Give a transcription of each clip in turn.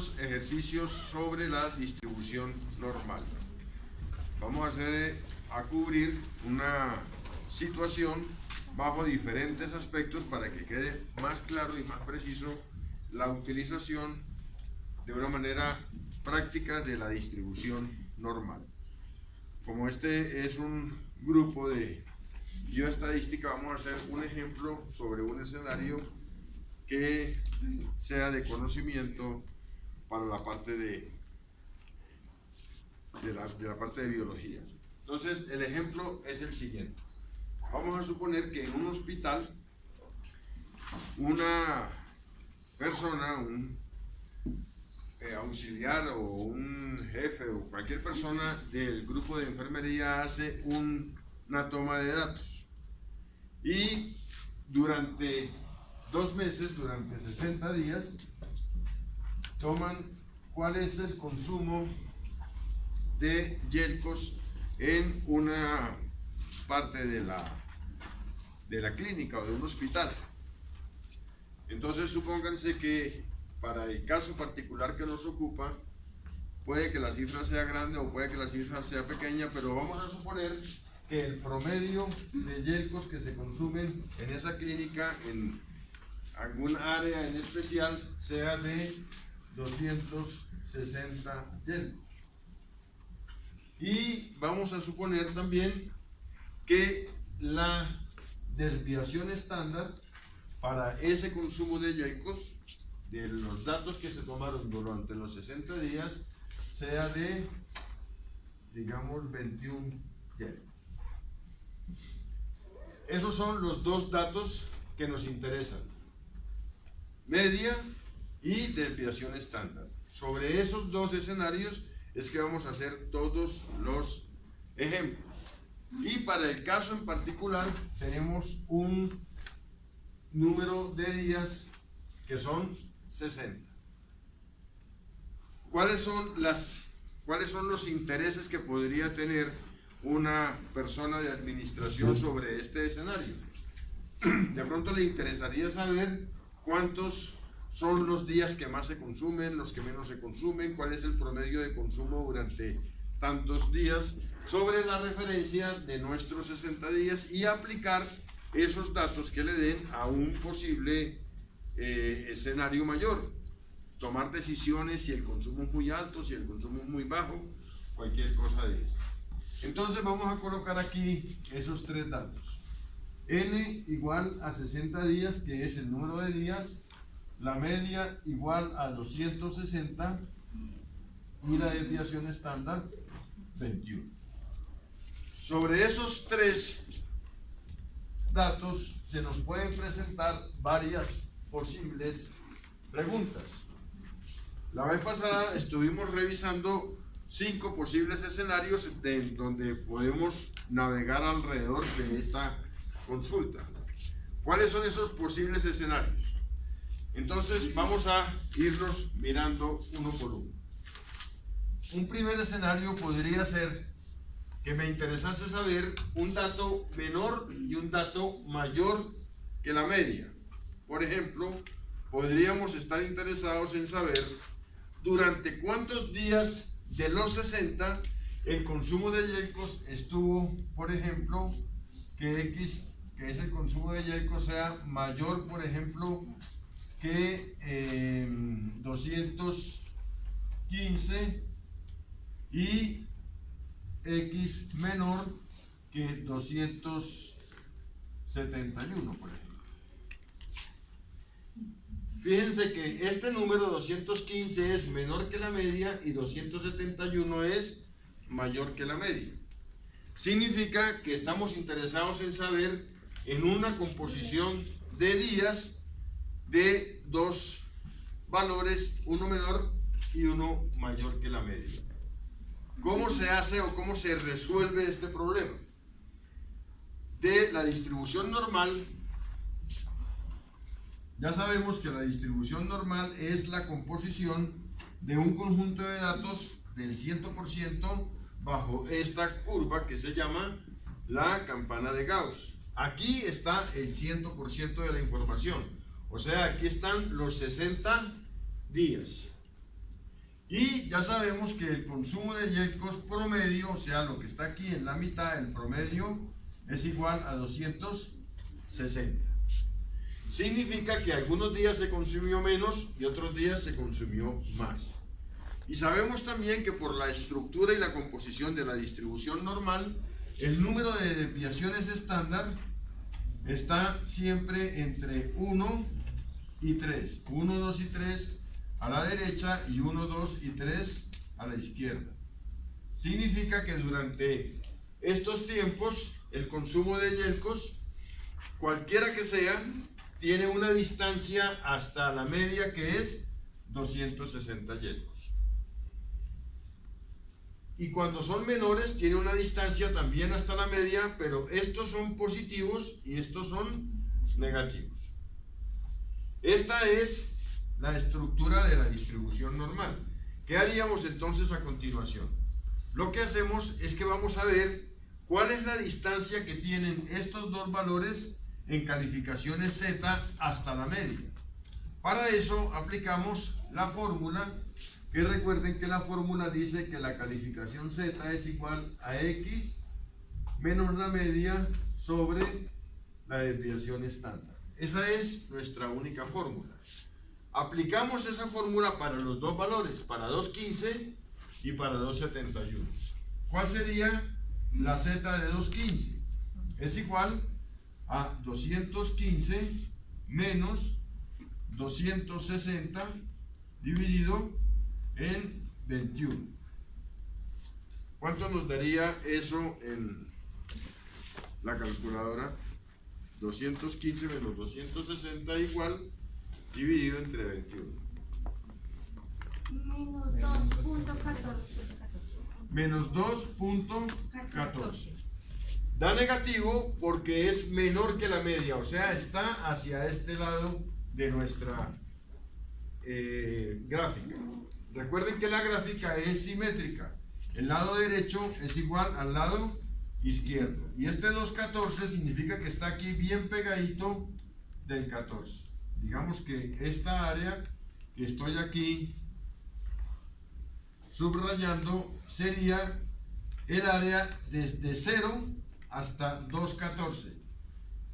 unos ejercicios sobre la distribución normal. Vamos a cubrir una situación bajo diferentes aspectos para que quede más claro y más preciso la utilización de una manera práctica de la distribución normal. Como este es un grupo de bioestadística, vamos a hacer un ejemplo sobre un escenario que sea de conocimiento para la parte de la parte de biología. Entonces, el ejemplo es el siguiente. Vamos a suponer que en un hospital una persona, un auxiliar o un jefe o cualquier persona del grupo de enfermería hace una toma de datos y durante 2 meses, durante 60 días, toman cuál es el consumo de yelcos en una parte de la clínica o de un hospital. Entonces supónganse que para el caso particular que nos ocupa, puede que la cifra sea grande o puede que la cifra sea pequeña, pero vamos a suponer que el promedio de yelcos que se consumen en esa clínica, en algún área en especial, sea de 260 yelcos. Y vamos a suponer también que la desviación estándar para ese consumo de yelcos, de los datos que se tomaron durante los 60 días, sea de, digamos, 21 yelcos. Esos son los dos datos que nos interesan: media y desviación estándar. Sobre esos dos escenarios es que vamos a hacer todos los ejemplos. Y para el caso en particular tenemos un número de días que son 60. ¿Cuáles son los intereses que podría tener una persona de administración sobre este escenario? De pronto le interesaría saber cuántos son los días que más se consumen, los que menos se consumen, cuál es el promedio de consumo durante tantos días, sobre la referencia de nuestros 60 días y aplicar esos datos que le den a un posible escenario mayor. Tomar decisiones si el consumo es muy alto, si el consumo es muy bajo, cualquier cosa de eso. Entonces vamos a colocar aquí esos 3 datos. N igual a 60 días, que es el número de días, la media igual a 260 y la desviación estándar 21. Sobre esos 3 datos se nos pueden presentar varias posibles preguntas. La vez pasada estuvimos revisando 5 posibles escenarios donde podemos navegar alrededor de esta consulta. ¿Cuáles son esos posibles escenarios? Entonces vamos a irlos mirando uno por uno. Un primer escenario podría ser que me interesase saber un dato menor y un dato mayor que la media. Por ejemplo, podríamos estar interesados en saber durante cuántos días de los 60 el consumo de yelcos estuvo, por ejemplo, que X, que es el consumo de yelcos, sea mayor, por ejemplo, que 215 y X menor que 271, por ejemplo. Fíjense que este número 215 es menor que la media y 271 es mayor que la media. Significa que estamos interesados en saber en una composición de días de 2 valores, uno menor y uno mayor que la media. ¿Cómo se hace o cómo se resuelve este problema? De la distribución normal, ya sabemos que la distribución normal es la composición de un conjunto de datos del 100% bajo esta curva que se llama la campana de Gauss. Aquí está el 100% de la información, o sea, aquí están los 60 días. Y ya sabemos que el consumo de yelcos promedio, o sea, lo que está aquí en la mitad, el promedio, es igual a 260. Significa que algunos días se consumió menos y otros días se consumió más. Y sabemos también que por la estructura y la composición de la distribución normal, el número de desviaciones estándar está siempre entre 1 y 3. 1, 2 y 3 a la derecha y 1, 2 y 3 a la izquierda. Significa que durante estos tiempos el consumo de yelcos, cualquiera que sea, tiene una distancia hasta la media que es 260 yelcos. Y cuando son menores tiene una distancia también hasta la media, pero estos son positivos y estos son negativos. Esta es la estructura de la distribución normal. ¿Qué haríamos entonces a continuación? Lo que hacemos es que vamos a ver cuál es la distancia que tienen estos dos valores en calificaciones Z hasta la media. Para eso aplicamos la fórmula, que recuerden que la fórmula dice que la calificación Z es igual a X menos la media sobre la desviación estándar. Esa es nuestra única fórmula. Aplicamos esa fórmula para los dos valores, para 2.15 y para 2.71. ¿Cuál sería la Z de 2.15? Es igual a 215 menos 260 dividido en 21. ¿Cuánto nos daría eso en la calculadora? 215 menos 260 igual dividido entre 21. Menos 2.14. Da negativo porque es menor que la media, o sea, está hacia este lado de nuestra gráfica. Recuerden que la gráfica es simétrica. El lado derecho es igual al lado izquierdo. Y este 2.14 significa que está aquí bien pegadito del 14. Digamos que esta área que estoy aquí subrayando sería el área desde 0 hasta 2.14.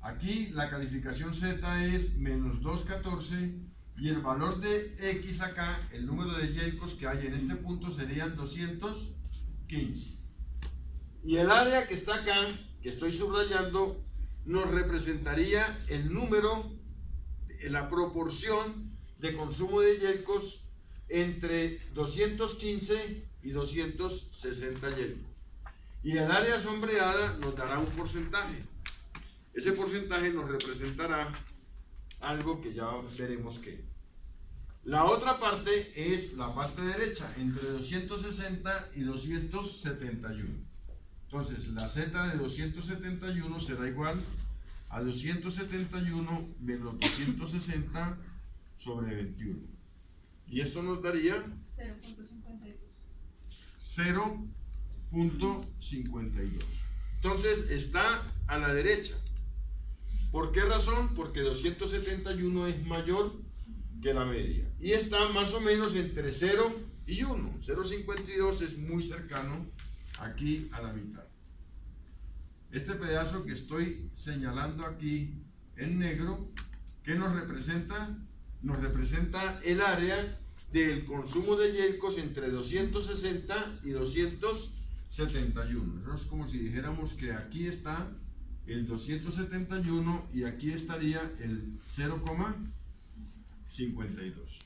Aquí la calificación Z es menos 2.14 y el valor de X acá, el número de yelcos que hay en este punto serían 215. Y el área que está acá, que estoy subrayando, nos representaría el número, la proporción de consumo de yelcos entre 215 y 260 yelcos. Y el área sombreada nos dará un porcentaje. Ese porcentaje nos representará algo que ya veremos qué. La otra parte es la parte derecha, entre 260 y 271. Entonces, la Z de 271 será igual a 271 menos 260 sobre 21. Y esto nos daría 0.52. Entonces, está a la derecha. ¿Por qué razón? Porque 271 es mayor que la media. Y está más o menos entre 0 y 1. 0.52 es muy cercano aquí a la mitad. Este pedazo que estoy señalando aquí en negro, ¿qué nos representa? Nos representa el área del consumo de yelcos entre 260 y 271. Eso es como si dijéramos que aquí está el 271 y aquí estaría el 0,52.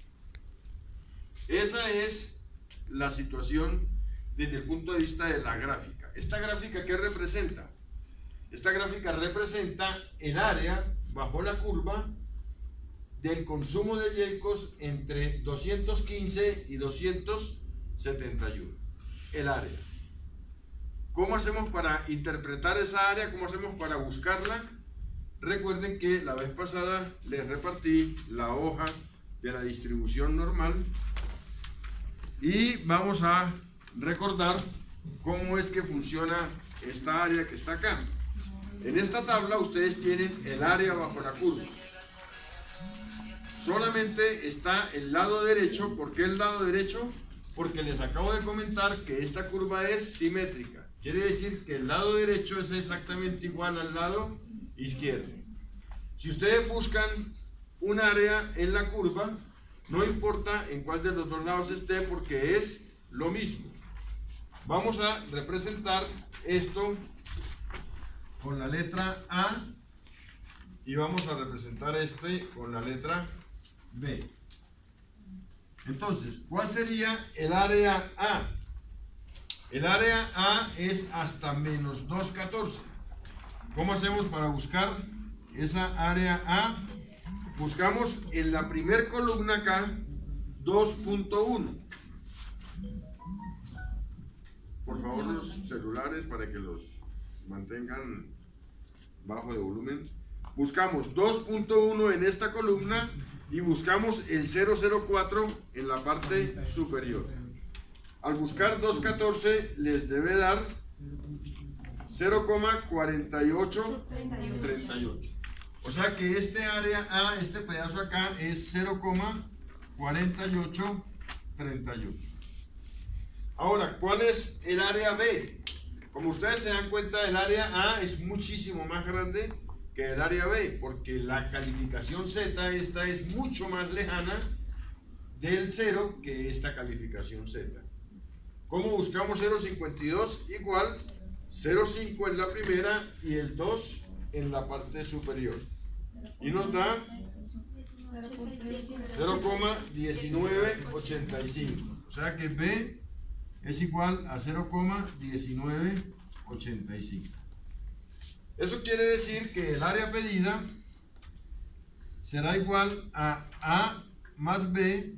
Esa es la situación desde el punto de vista de la gráfica. ¿Esta gráfica qué representa? Esta gráfica representa el área bajo la curva del consumo de yelcos entre 215 y 271. El área. ¿Cómo hacemos para interpretar esa área? ¿Cómo hacemos para buscarla? Recuerden que la vez pasada les repartí la hoja de la distribución normal y vamos a recordar cómo es que funciona esta área que está acá. En esta tabla ustedes tienen el área bajo la curva. Solamente está el lado derecho. ¿Por qué el lado derecho? porque les acabo de comentar que esta curva es simétrica. Quiere decir que el lado derecho es exactamente igual al lado izquierdo. Si ustedes buscan un área en la curva, no importa en cuál de los dos lados esté, porque es lo mismo. Vamos a representar esto con la letra A y vamos a representar este con la letra B. Entonces, ¿cuál sería el área A? El área A es hasta menos 2,14. ¿Cómo hacemos para buscar esa área A? Buscamos en la primer columna acá 2.1. Por favor, los celulares para que los mantengan bajo de volumen. Buscamos 2.1 en esta columna y buscamos el 0,04 en la parte superior. Al buscar 2,14 les debe dar 0,4838. O sea que este área A, este pedazo acá, es 0,4838. Ahora, ¿cuál es el área B? Como ustedes se dan cuenta, el área A es muchísimo más grande que el área B, porque la calificación Z, esta es mucho más lejana del 0 que esta calificación Z. ¿Cómo buscamos 0,52? Igual, 0,5 en la primera y el 2 en la parte superior. Y nos da 0,1985. O sea que B es igual a 0,1985. Eso quiere decir que el área pedida será igual a A más B,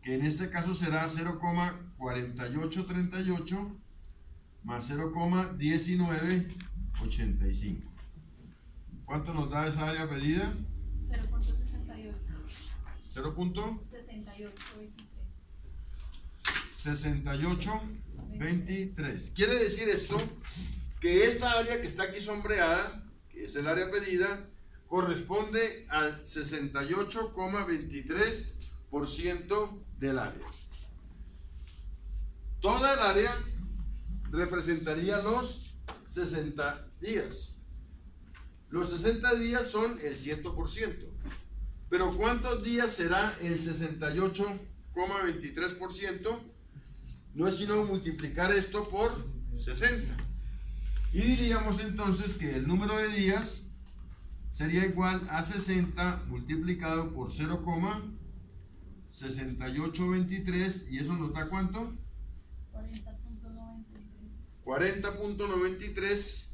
que en este caso será 0,4838 más 0,1985. ¿Cuánto nos da esa área pedida? 0.68. 0.6823. Quiere decir esto que esta área que está aquí sombreada, que es el área pedida, corresponde al 68,23% del área. Toda el área representaría los 60 días. Los 60 días son el 100%. Pero ¿cuántos días será el 68,23%? No es sino multiplicar esto por 60. Y diríamos entonces que el número de días sería igual a 60 multiplicado por 0,6823. ¿Y eso nos da cuánto? 40.93. 40.93,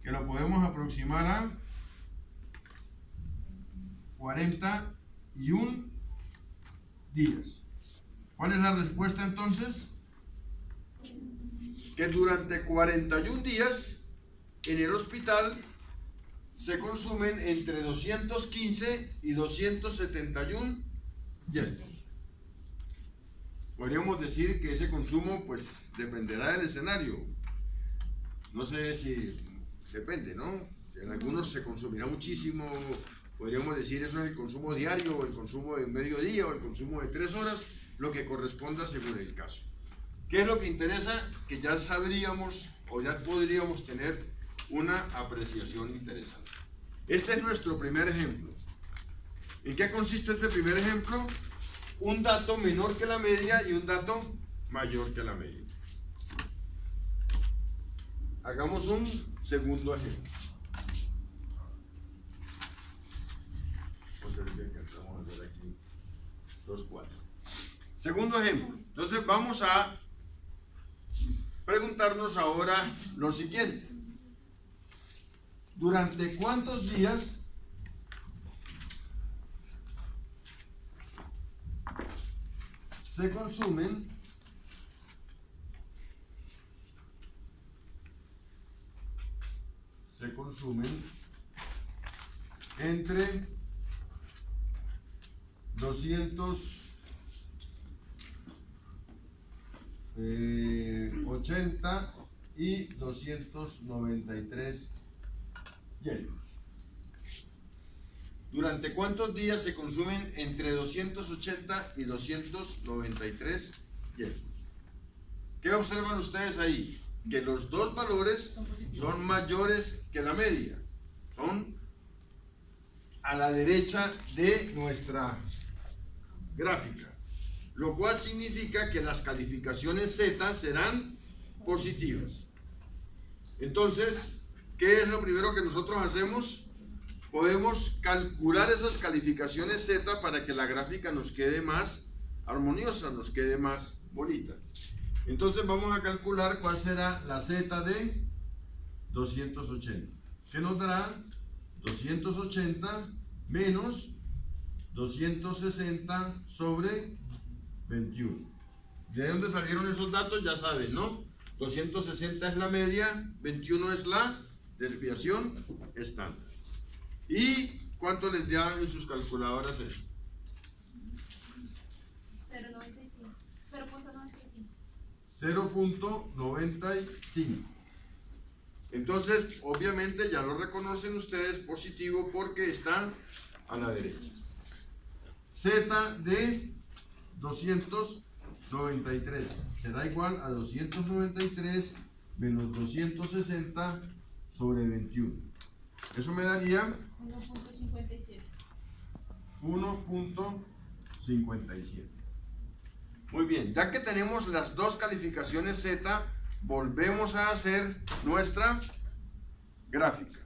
que lo podemos aproximar a 41 días. ¿Cuál es la respuesta entonces? Que durante 41 días en el hospital se consumen entre 215 y 271 hielos. Podríamos decir que ese consumo pues dependerá del escenario. No sé si depende, ¿no? En algunos se consumirá muchísimo. Podríamos decir eso es el consumo diario, o el consumo de mediodía, o el consumo de 3 horas, lo que corresponda según el caso. ¿Qué es lo que interesa? Que ya sabríamos o ya podríamos tener una apreciación interesante. Este es nuestro primer ejemplo. ¿En qué consiste este primer ejemplo? Un dato menor que la media y un dato mayor que la media. Hagamos un segundo ejemplo. Vamos a ver aquí 2,4. Segundo ejemplo. Entonces vamos a preguntarnos ahora lo siguiente. ¿Durante cuántos días se consumen entre 280 y 293 hielos? ¿Durante cuántos días se consumen entre 280 y 293 yelcos? ¿Qué observan ustedes ahí? Que los dos valores son mayores que la media. Son a la derecha de nuestra gráfica. Lo cual significa que las calificaciones Z serán positivas. Entonces, ¿qué es lo primero que nosotros hacemos? Podemos calcular esas calificaciones Z para que la gráfica nos quede más armoniosa, nos quede más bonita. Entonces vamos a calcular cuál será la Z de 280. ¿Qué nos dará? 280 menos 260 sobre 21. ¿De dónde salieron esos datos? Ya saben, ¿no? 260 es la media, 21 es la desviación estándar. ¿Y cuánto les da en sus calculadoras eso? 0.95. 0.95. Entonces, obviamente ya lo reconocen ustedes positivo porque está a la derecha. Z de 293 será igual a 293 menos 260 sobre 21. Eso me daría 1.57. 1.57. Muy bien, ya que tenemos las dos calificaciones Z, volvemos a hacer nuestra gráfica.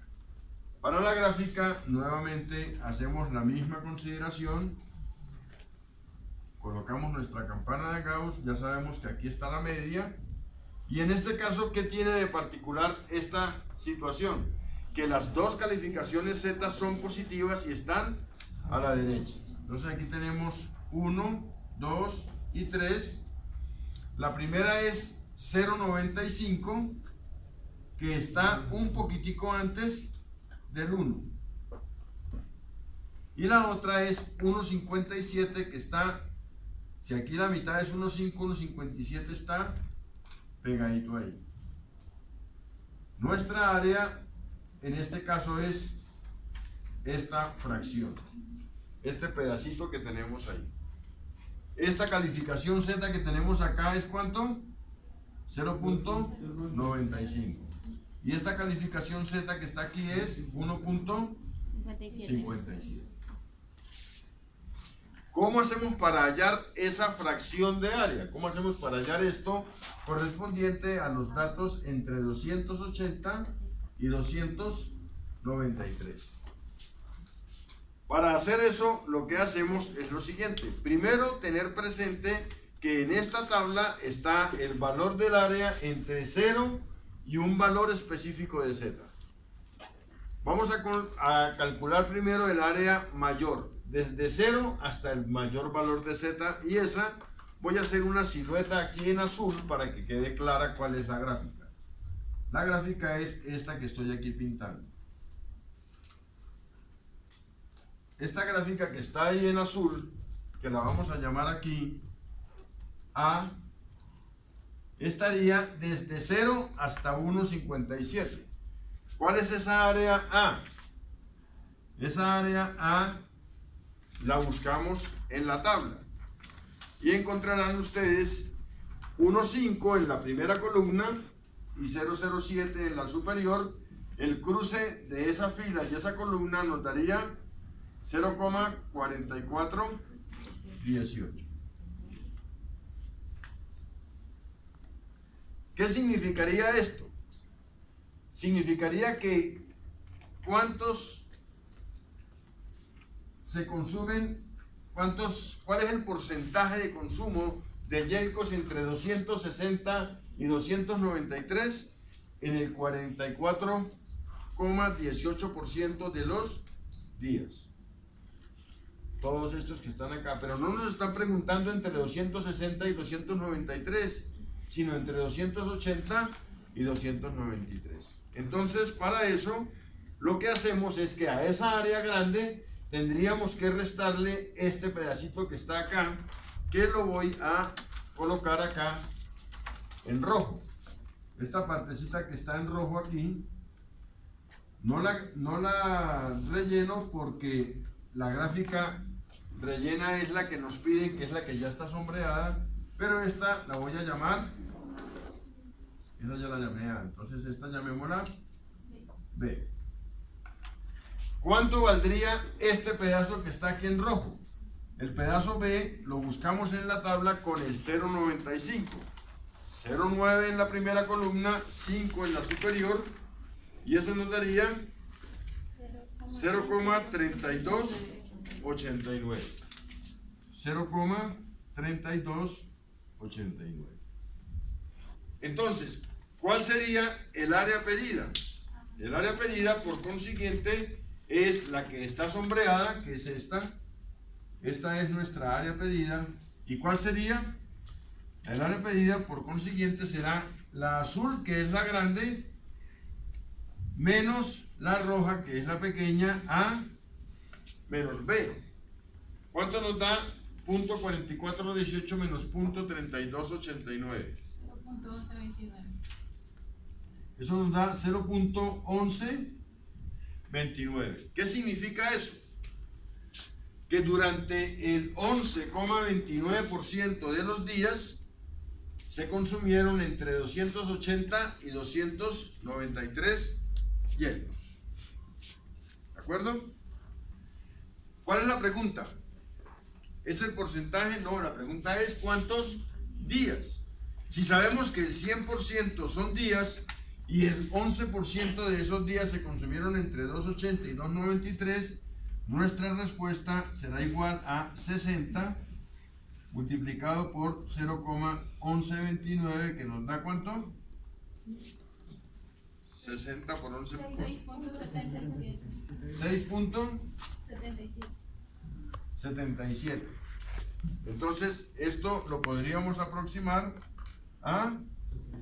Para la gráfica, nuevamente hacemos la misma consideración. Colocamos nuestra campana de Gauss, ya sabemos que aquí está la media. Y en este caso, ¿qué tiene de particular esta situación? Que las dos calificaciones Z son positivas y están a la derecha. Entonces aquí tenemos 1, 2 y 3. La primera es 0.95, que está un poquitico antes del 1. Y la otra es 1.57, que está, si aquí la mitad es 1.5, 1.57 está pegadito ahí. Nuestra área en este caso es esta fracción, este pedacito que tenemos ahí. Esta calificación Z que tenemos acá es ¿cuánto? 0.95. Y esta calificación Z que está aquí es 1.57. ¿Cómo hacemos para hallar esa fracción de área? ¿Cómo hacemos para hallar esto correspondiente a los datos entre 280 y 293? Para hacer eso, lo que hacemos es lo siguiente. Primero, tener presente que en esta tabla está el valor del área entre 0 y un valor específico de Z. Vamos a calcular primero el área mayor, desde 0 hasta el mayor valor de Z, y esa voy a hacer una silueta aquí en azul para que quede clara cuál es la gráfica. La gráfica es esta que estoy aquí pintando. Esta gráfica que está ahí en azul, que la vamos a llamar aquí A, estaría desde 0 hasta 1.57. ¿Cuál es esa área A? Esa área A la buscamos en la tabla y encontrarán ustedes 1.5 en la primera columna y 0.07 en la superior. El cruce de esa fila y esa columna nos daría 0.4418. ¿Qué significaría esto? Significaría que ¿cuántos se consumen? ¿Cuál es el porcentaje de consumo de yelcos entre 260 y 293? En el 44,18% de los días. Todos estos que están acá, pero no nos están preguntando entre 260 y 293, sino entre 280 y 293. Entonces, para eso, lo que hacemos es que a esa área grande tendríamos que restarle este pedacito que está acá, que lo voy a colocar acá en rojo. Esta partecita que está en rojo aquí, no la relleno porque la gráfica rellena es la que nos piden, que es la que ya está sombreada, pero esta la voy a llamar, esta ya la llamé A, entonces esta llamémosla B. ¿Cuánto valdría este pedazo que está aquí en rojo? El pedazo B lo buscamos en la tabla con el 0,95. 0,9 en la primera columna, 5 en la superior, y eso nos daría 0,3289. 0,3289. Entonces, ¿cuál sería el área pedida? El área pedida, por consiguiente, es la que está sombreada, que es esta. Esta es nuestra área pedida. ¿Y cuál sería? El área pedida, por consiguiente, será la azul, que es la grande, menos la roja, que es la pequeña, A menos B. ¿Cuánto nos da punto 4418 menos punto 3289? 0.1129. Eso nos da 0.1129. ¿Qué significa eso? Que durante el 11,29% de los días se consumieron entre 280 y 293 hielos. ¿De acuerdo? ¿Cuál es la pregunta? ¿Es el porcentaje? No, la pregunta es ¿cuántos días? Si sabemos que el 100% son días y el 11% de esos días se consumieron entre 280 y 293, nuestra respuesta será igual a 60 multiplicado por 0,1129, que nos da ¿cuánto? 60 por 11. 6.77. 6.77. Entonces, esto lo podríamos aproximar a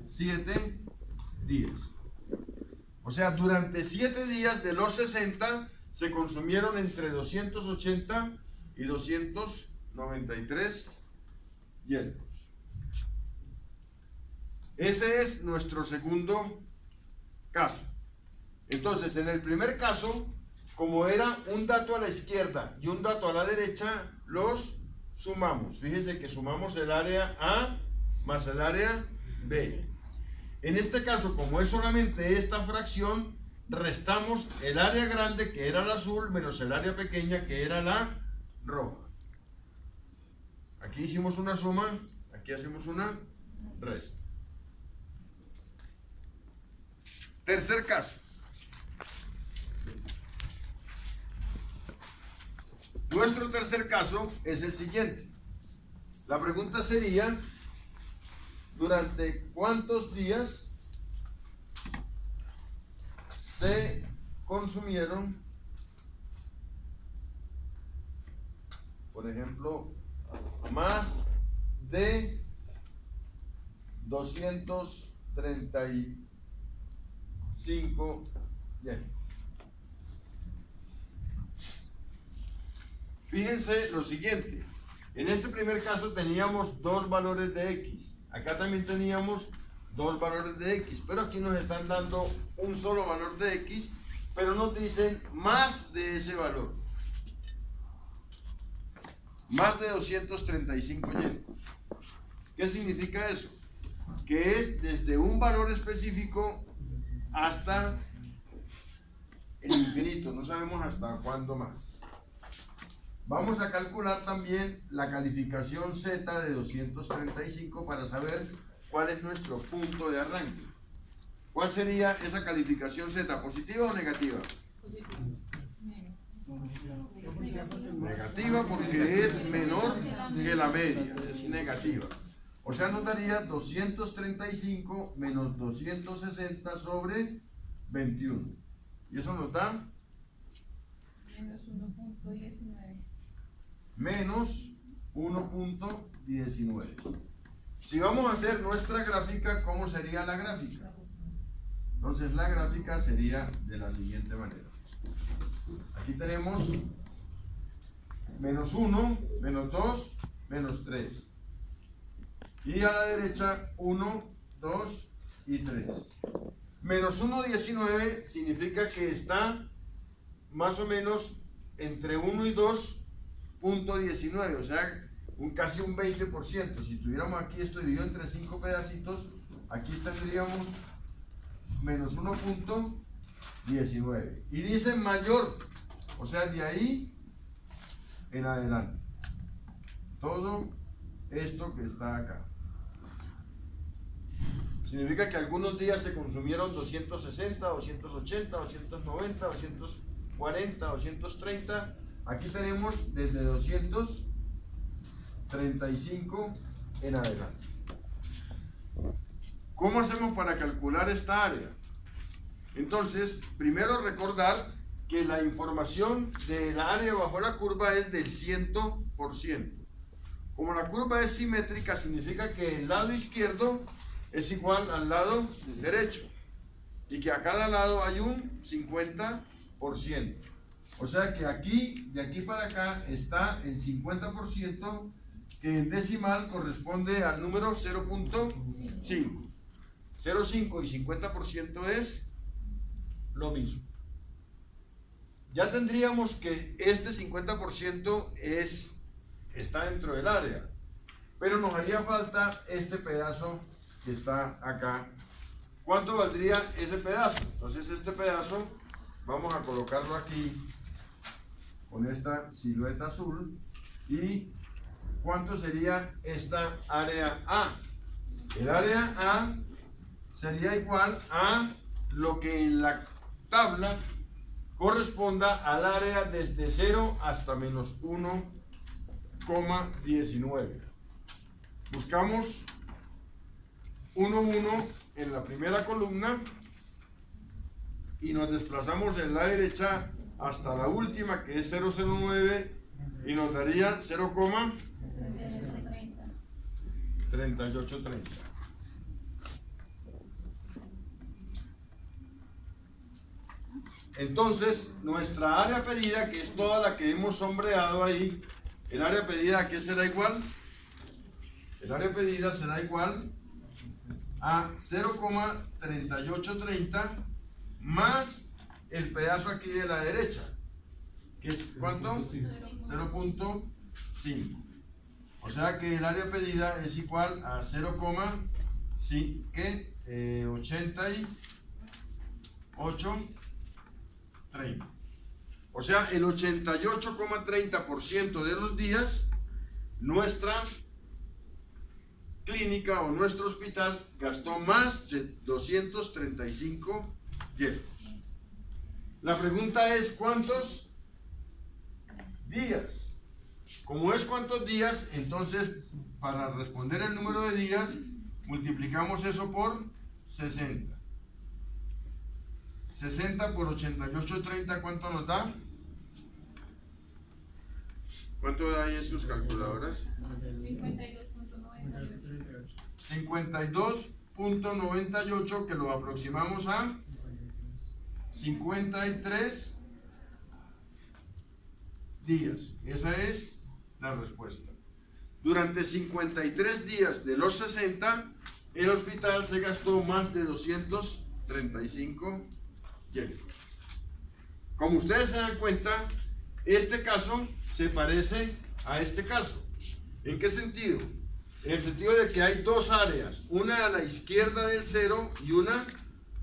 7 días. O sea, durante 7 días de los 60 se consumieron entre 280 y 293 hielos. Ese es nuestro segundo caso. Entonces, en el primer caso, como era un dato a la izquierda y un dato a la derecha, los sumamos. Fíjense que sumamos el área A más el área B. En este caso, como es solamente esta fracción, restamos el área grande, que era la azul, menos el área pequeña, que era la roja. Aquí hicimos una suma, aquí hacemos una resta. Tercer caso. Nuestro tercer caso es el siguiente. La pregunta sería: ¿durante cuántos días se consumieron, por ejemplo, más de 235 hielos? Fíjense lo siguiente. En este primer caso teníamos dos valores de X. Acá también teníamos dos valores de X, pero aquí nos están dando un solo valor de X, pero nos dicen más de ese valor. Más de 235 hielos. ¿Qué significa eso? Que es desde un valor específico hasta el infinito, no sabemos hasta cuándo más. Vamos a calcular también la calificación Z de 235 para saber cuál es nuestro punto de arranque. ¿Cuál sería esa calificación Z? ¿Positiva o negativa? Negativa, porque es menor que la media, es negativa. O sea, nos daría 235 menos 260 sobre 21. Y eso nos da Menos 1.19. menos 1.19. Si vamos a hacer nuestra gráfica, ¿cómo sería la gráfica? Entonces la gráfica sería de la siguiente manera. Aquí tenemos menos 1, menos 2, menos 3. Y a la derecha 1, 2 y 3. Menos 1.19 significa que está más o menos entre 1 y 2.19, o sea, casi un 20%. Si estuviéramos aquí, esto dividido entre 5 pedacitos, aquí tendríamos menos 1.19. Y dice mayor, o sea, de ahí en adelante. Todo esto que está acá. Significa que algunos días se consumieron 260, 280, 290, 240, 230. Aquí tenemos desde 235 en adelante. ¿Cómo hacemos para calcular esta área? Entonces, primero recordar que la información del área bajo la curva es del 100%. Como la curva es simétrica, significa que el lado izquierdo es igual al lado derecho y que a cada lado hay un 50%. O sea que aquí, de aquí para acá, está el 50%, que en decimal corresponde al número 0.5. 0.5 y 50% es lo mismo. Ya tendríamos que este 50% está dentro del área, pero nos haría falta este pedazo que está acá. ¿Cuánto valdría ese pedazo? Entonces este pedazo vamos a colocarlo aquí con esta silueta azul. ¿Y cuánto sería esta área A? El área A sería igual a lo que en la tabla corresponda al área desde 0 hasta menos 1,19. Buscamos 1, 1 en la primera columna y nos desplazamos en la derecha hasta la última, que es 0,09, y nos daría 0,3830. Entonces, nuestra área pedida, que es toda la que hemos sombreado ahí, el área pedida, ¿a qué será igual? El área pedida será igual a 0,3830 más el pedazo aquí de la derecha, que es ¿cuánto? 0.5. O sea que el área pedida es igual a 0,8830. O sea, el 88,30% de los días nuestra clínica o nuestro hospital gastó más de 235 hielos. La pregunta es ¿cuántos días? Como es cuántos días, entonces para responder el número de días multiplicamos eso por 60. 60 por 88,30, ¿cuánto nos da? ¿Cuánto da ahí en sus calculadoras? 52.98, que lo aproximamos a 53 días. Esa es la respuesta. Durante 53 días de los 60, el hospital se gastó más de 235 hielos. Como ustedes se dan cuenta, este caso se parece a este caso. ¿En qué sentido? En el sentido de que hay dos áreas, una a la izquierda del cero y una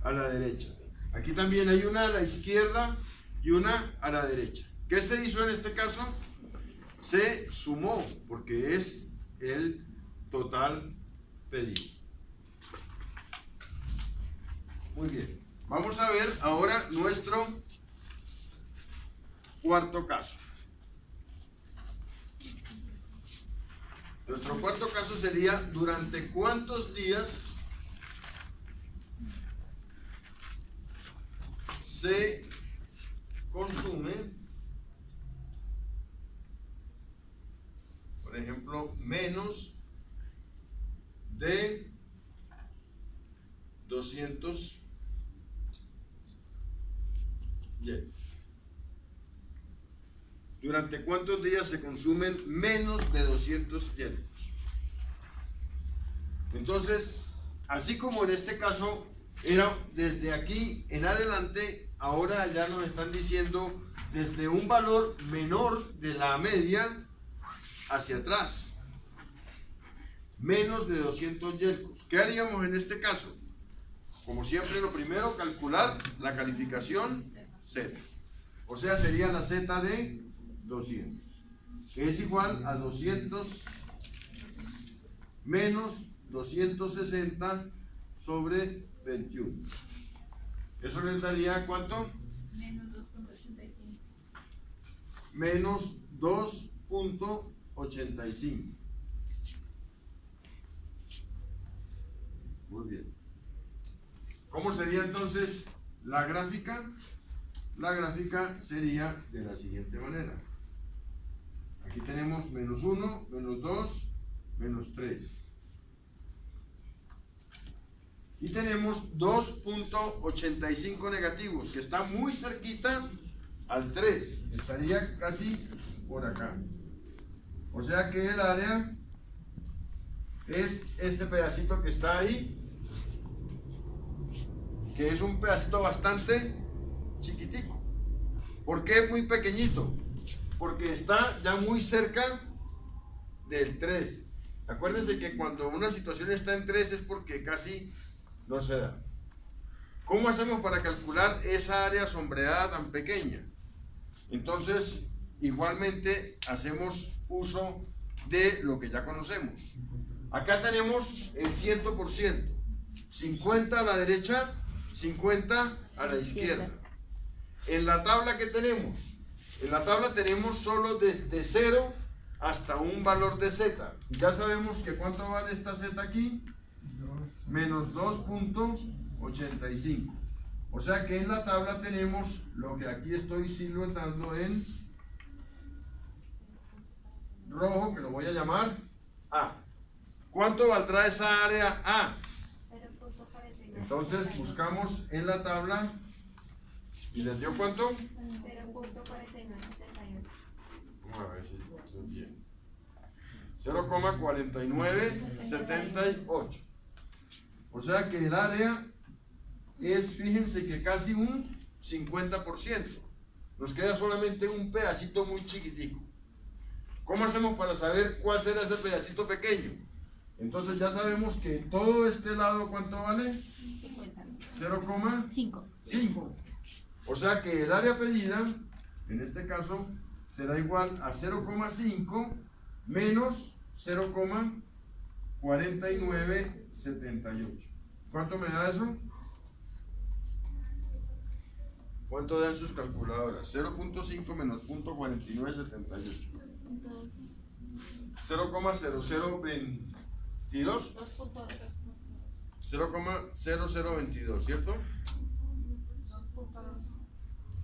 a la derecha. Aquí también hay una a la izquierda y una a la derecha. ¿Qué se hizo en este caso? Se sumó, porque es el total pedido. Muy bien. Vamos a ver ahora nuestro cuarto caso. Nuestro cuarto caso sería: ¿durante cuántos días se consume, por ejemplo, menos de 200 hielos? ¿Durante cuántos días se consumen menos de 200 hielos? Entonces, así como en este caso era desde aquí en adelante, ahora ya nos están diciendo desde un valor menor de la media hacia atrás, menos de 200 yelcos. ¿Qué haríamos en este caso? Como siempre, lo primero, calcular la calificación Z. O sea, sería la Z de 200, que es igual a 200 menos 260 sobre 21. ¿Eso les daría cuánto? Menos 2.85. Menos 2.85. Muy bien. ¿Cómo sería entonces la gráfica? La gráfica sería de la siguiente manera. Aquí tenemos menos 1, menos 2, menos 3. Y tenemos 2.85 negativos, que está muy cerquita al 3. Estaría casi por acá. O sea que el área es este pedacito que está ahí, que es un pedacito bastante chiquitico. ¿Por qué es muy pequeñito? Porque está ya muy cerca del 3. Acuérdense que cuando una situación está en 3 es porque casi no se da. ¿Cómo hacemos para calcular esa área sombreada tan pequeña? Entonces, igualmente hacemos uso de lo que ya conocemos. Acá tenemos el 100%, 50 a la derecha, 50 a la izquierda. En la tabla que tenemos, en la tabla tenemos solo desde 0 hasta un valor de Z. Ya sabemos que cuánto vale esta Z aquí, menos 2.85. O sea que en la tabla tenemos lo que aquí estoy siluetando en rojo, que lo voy a llamar A. ¿Cuánto valdrá esa área A? Entonces buscamos en la tabla y les dio cuánto. 0.4978. Vamos a ver si es bien. 0,4978. O sea que el área es, fíjense que casi un 50%. Nos queda solamente un pedacito muy chiquitico. ¿Cómo hacemos para saber cuál será ese pedacito pequeño? Entonces ya sabemos que todo este lado, ¿cuánto vale? 0,5. O sea que el área pedida, en este caso, será igual a 0,5 menos 0,4978. ¿Cuánto me da eso? ¿Cuánto dan sus calculadoras? 0.5 menos 0.4978. 0,0022. 0,0022, ¿cierto?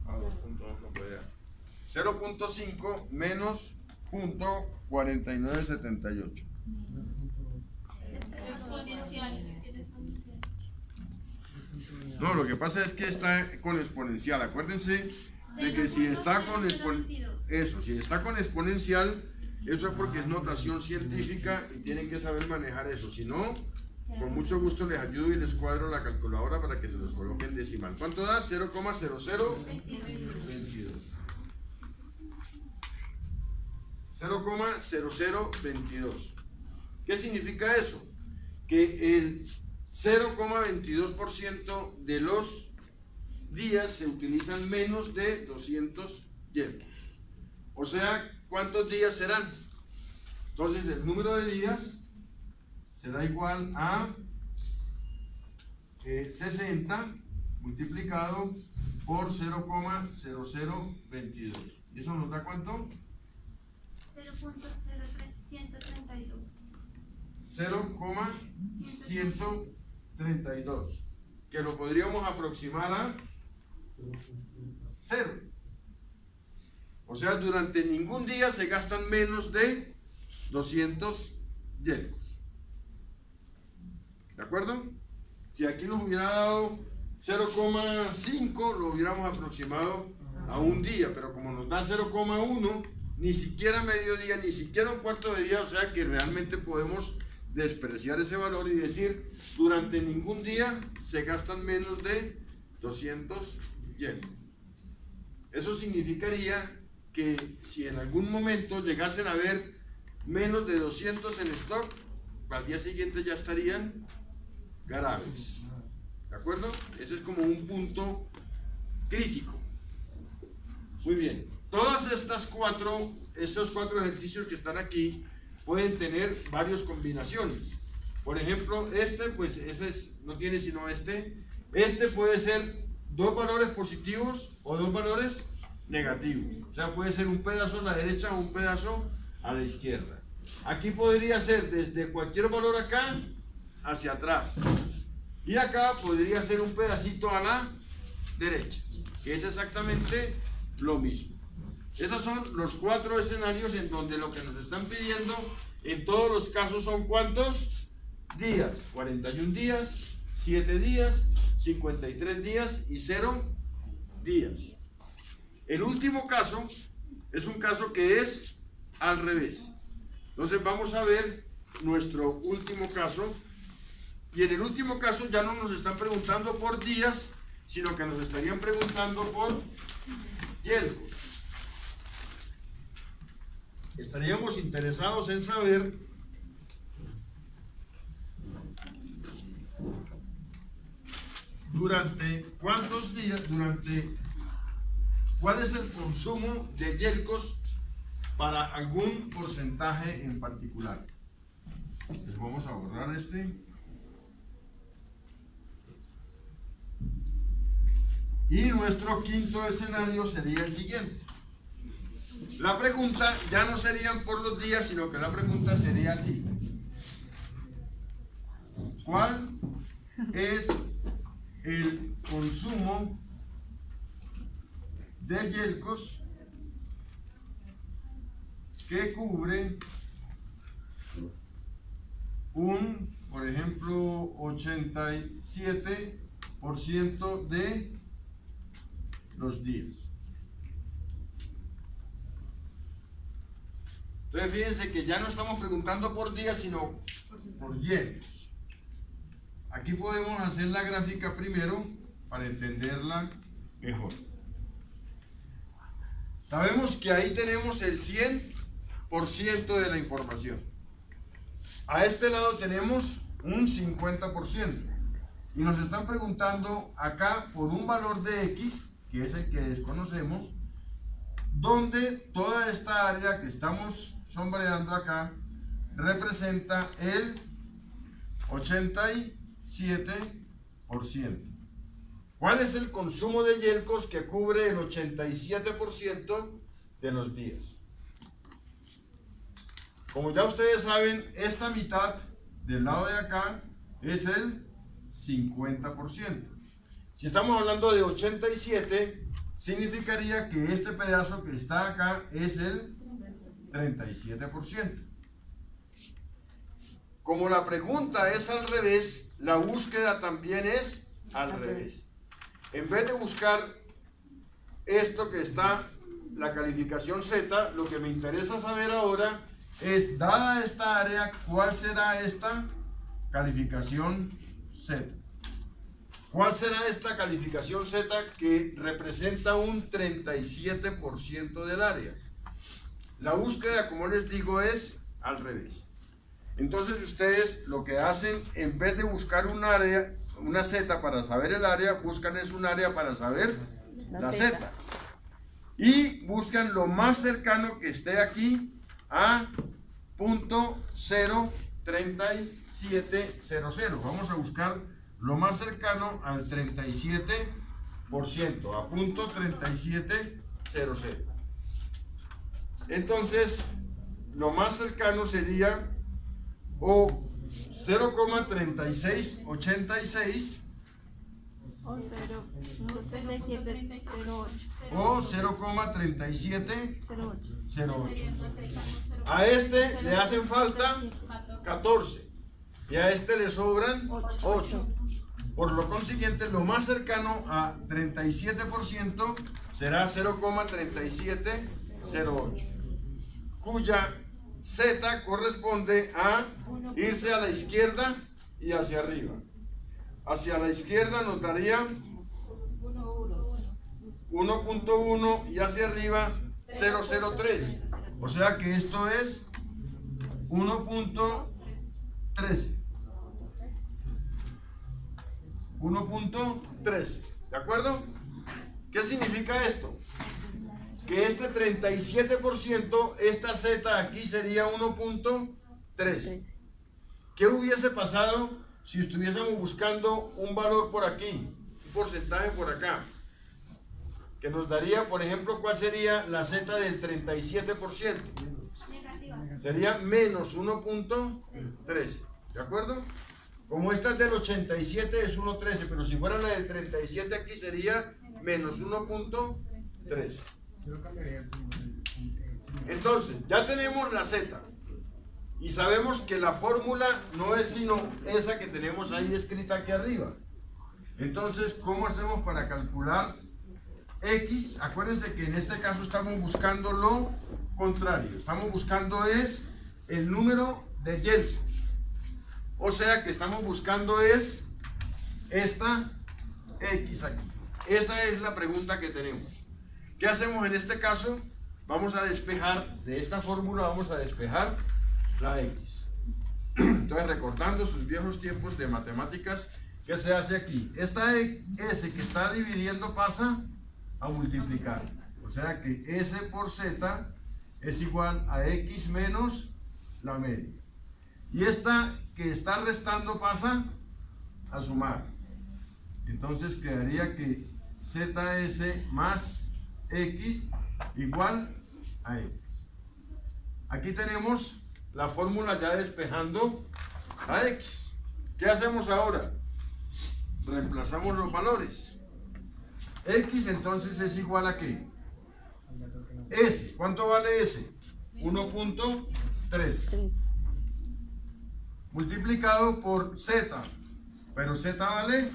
2.2 no puede dar. 0.5 menos 0.4978. Exponencial. No, lo que pasa es que está con exponencial. Acuérdense de que si está con exponencial, eso es porque es notación científica y tienen que saber manejar eso. Si no, con mucho gusto les ayudo y les cuadro la calculadora para que se los coloque en decimal. ¿Cuánto da? 0,0022. 0,0022. ¿Qué significa eso? Que el 0,22% de los días se utilizan menos de 200 yelcos. O sea, ¿cuántos días serán? Entonces el número de días será igual a 60 multiplicado por 0,0022. ¿Y eso nos da cuánto? 0.132. 0,132, que lo podríamos aproximar a 0. O sea, durante ningún día se gastan menos de 200 yelcos. ¿De acuerdo? Si aquí nos hubiera dado 0,5, lo hubiéramos aproximado a un día, pero como nos da 0,1, ni siquiera medio día, ni siquiera un cuarto de día, o sea que realmente podemos despreciar ese valor y decir, durante ningún día se gastan menos de 200 yelcos. Eso significaría que si en algún momento llegasen a haber menos de 200 en stock, al día siguiente ya estarían graves. ¿De acuerdo? Ese es como un punto crítico. Muy bien. Todas esos cuatro ejercicios que están aquí pueden tener varias combinaciones. Por ejemplo, pues no tiene sino este. Este puede ser 2 valores positivos o 2 valores negativos. O sea, puede ser un pedazo a la derecha o un pedazo a la izquierda. Aquí podría ser desde cualquier valor acá hacia atrás. Y acá podría ser un pedacito a la derecha, que es exactamente lo mismo. Esos son los 4 escenarios en donde lo que nos están pidiendo en todos los casos son ¿cuántos días? 41 días, 7 días, 53 días y 0 días. El último caso es un caso que es al revés. Entonces vamos a ver nuestro último caso. Y en el último caso ya no nos están preguntando por días, sino que nos estarían preguntando por yelcos. Estaríamos interesados en saber durante cuántos días, cuál es el consumo de yelcos para algún porcentaje en particular. Entonces vamos a borrar este. Y nuestro quinto escenario sería el siguiente. La pregunta ya no serían por los días, sino que la pregunta sería así: ¿cuál es el consumo de yelcos que cubre por ejemplo, 87% de los días? Entonces fíjense que ya no estamos preguntando por días, sino por yelcos. Aquí podemos hacer la gráfica primero para entenderla mejor. Sabemos que ahí tenemos el 100% de la información. A este lado tenemos un 50%. Y nos están preguntando acá por un valor de X, que es el que desconocemos, donde toda esta área que estamos sombreando acá representa el 87%. ¿Cuál es el consumo de yelcos que cubre el 87% de los días? Como ya ustedes saben, esta mitad del lado de acá es el 50%. Si estamos hablando de 87, significaría que este pedazo que está acá es el 37%. Como la pregunta es al revés, la búsqueda también es al revés. En vez de buscar esto que está, la calificación Z, lo que me interesa saber ahora es, dada esta área, ¿cuál será esta calificación Z? ¿Cuál será esta calificación Z que representa un 37% del área? La búsqueda, como les digo, es al revés. Entonces ustedes lo que hacen, en vez de buscar un área, una Z para saber el área, buscan es un área para saber la Z. Y buscan lo más cercano que esté aquí a .03700. Vamos a buscar lo más cercano al 37%, a .3700. Entonces, lo más cercano sería o 0,3686 O 0,3708. o 0,3708. Serían las A este le hacen falta 14 y a este le sobran 8. Por lo consiguiente, lo más cercano a 37% será 0,3708, cuya Z corresponde a irse a la izquierda y hacia arriba. Hacia la izquierda nos daría 1,1. 1.1 y hacia arriba 0.03. O sea que esto es 1.13. 1.13. ¿De acuerdo? ¿Qué significa esto? Que este 37%, esta Z aquí sería 1.13. ¿Qué hubiese pasado si estuviésemos buscando un valor por aquí, un porcentaje por acá? Que nos daría, por ejemplo, ¿cuál sería la Z del 37%? Negativa. Sería menos 1.13. ¿De acuerdo? Como esta es del 87 es 1.13, pero si fuera la del 37 aquí sería menos 1.13. Entonces, ya tenemos la Z y sabemos que la fórmula no es sino esa que tenemos ahí escrita aquí arriba. Entonces, ¿cómo hacemos para calcular X? Acuérdense que en este caso estamos buscando lo contrario. Estamos buscando es el número de yelcos. O sea que estamos buscando es esta X aquí. Esa es la pregunta que tenemos. ¿Qué hacemos en este caso? Vamos a despejar de esta fórmula, vamos a despejar la X. Entonces, recordando sus viejos tiempos de matemáticas, ¿qué se hace aquí? Esta S que está dividiendo pasa a multiplicar. O sea que S por Z es igual a X menos la media. Y esta que está restando pasa a sumar. Entonces quedaría que ZS más X igual a X. Aquí tenemos la fórmula ya despejando a X. ¿Qué hacemos ahora? Reemplazamos los valores. X entonces es igual a ¿qué? S. ¿Cuánto vale S? 1.13 multiplicado por Z, pero Z vale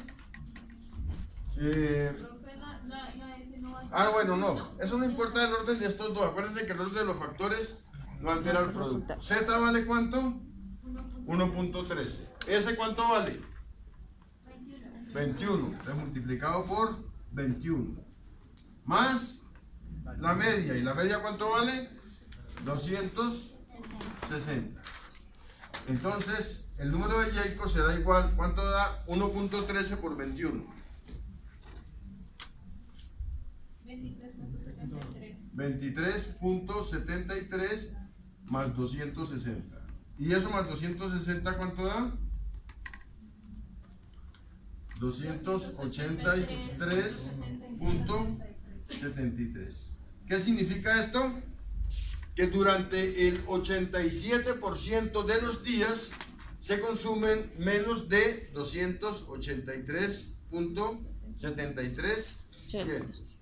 bueno, no, eso no importa el orden de estos dos. Acuérdense que el orden de los factores no altera el producto. Z vale ¿cuánto? 1.13. ¿S cuánto vale? 21. Entonces multiplicado por 21 más la media. ¿Y la media cuánto vale? 260. Entonces el número de yelcos será igual, ¿cuánto da 1.13 por 21? 23.73 más 260. ¿Y eso más 260 cuánto da? 283.73. ¿Qué significa esto? Que durante el 87% de los días se consumen menos de 283.73 yelcos.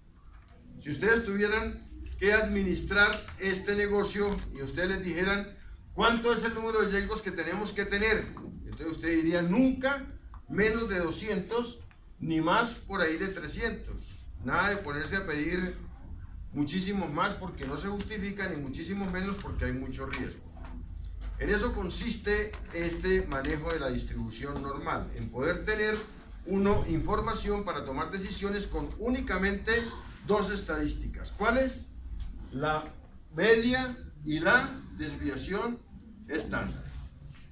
Si ustedes tuvieran que administrar este negocio y ustedes les dijeran cuánto es el número de yelcos que tenemos que tener, entonces usted diría nunca menos de 200 ni más por ahí de 300. Nada de ponerse a pedir muchísimos más porque no se justifica, ni muchísimos menos porque hay mucho riesgo. En eso consiste este manejo de la distribución normal, en poder tener información para tomar decisiones con únicamente dos estadísticas. ¿Cuáles? La media y la desviación estándar.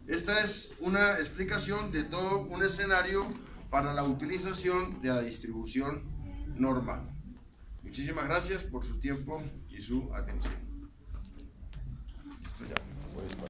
Esta es una explicación de todo un escenario para la utilización de la distribución normal. Muchísimas gracias por su tiempo y su atención. Listo ya.